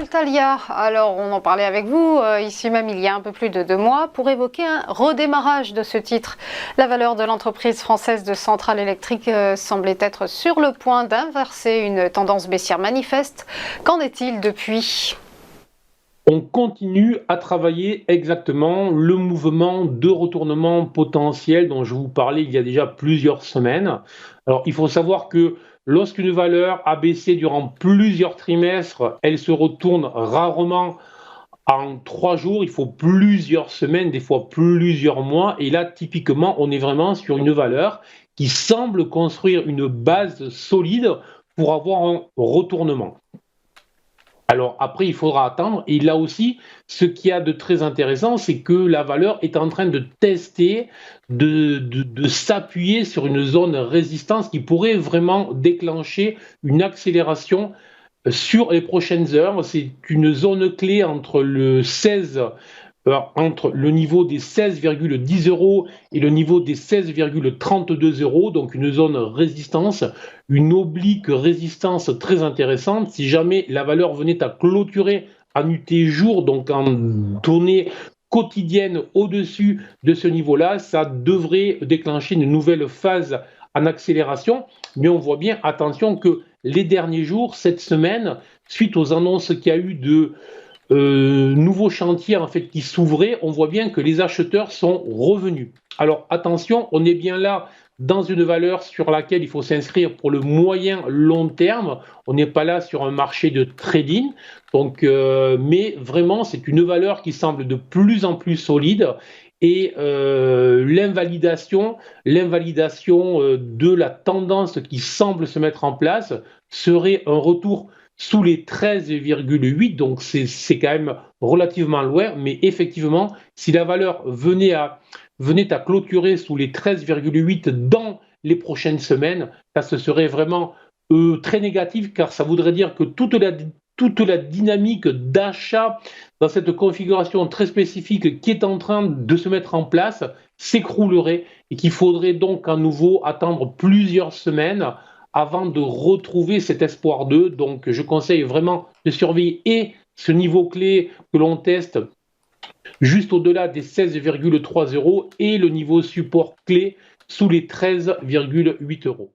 Altalia, alors on en parlait avec vous ici même il y a un peu plus de 2 mois pour évoquer un redémarrage de ce titre. La valeur de l'entreprise française de centrales électriques semblait être sur le point d'inverser une tendance baissière manifeste. Qu'en est-il depuis ? On continue à travailler exactement le mouvement de retournement potentiel dont je vous parlais il y a déjà plusieurs semaines. Alors, il faut savoir que lorsqu'une valeur a baissé durant plusieurs trimestres, elle se retourne rarement en 3 jours. Il faut plusieurs semaines, des fois plusieurs mois. Et là, typiquement, on est vraiment sur une valeur qui semble construire une base solide pour avoir un retournement. Alors après, il faudra attendre. Et là aussi, ce qu'il y a de très intéressant, c'est que la valeur est en train de tester, de s'appuyer sur une zone résistance qui pourrait vraiment déclencher une accélération sur les prochaines heures. C'est une zone clé entre le niveau des 16,10 euros et le niveau des 16,32 euros, donc une zone résistance, une oblique résistance très intéressante. Si jamais la valeur venait à clôturer en UT jour, donc en tournée quotidienne au-dessus de ce niveau-là, ça devrait déclencher une nouvelle phase en accélération. Mais on voit bien, attention, que les derniers jours, cette semaine, suite aux annonces qu'il y a eu de nouveaux chantiers en fait qui s'ouvraient, on voit bien que les acheteurs sont revenus. Alors attention, on est bien là dans une valeur sur laquelle il faut s'inscrire pour le moyen long terme. On n'est pas là sur un marché de trading. Donc, mais vraiment, c'est une valeur qui semble de plus en plus solide. Et l'invalidation de la tendance qui semble se mettre en place serait un retour sous les 13,8, donc c'est quand même relativement loin, mais effectivement, si la valeur venait à clôturer sous les 13,8 dans les prochaines semaines, ça ce serait vraiment très négatif, car ça voudrait dire que toute la dynamique d'achat dans cette configuration très spécifique qui est en train de se mettre en place s'écroulerait et qu'il faudrait donc à nouveau attendre plusieurs semaines avant de retrouver cet espoir 2. Donc je conseille vraiment de surveiller et ce niveau clé que l'on teste juste au-delà des 16,3 euros et le niveau support clé sous les 13,8 euros.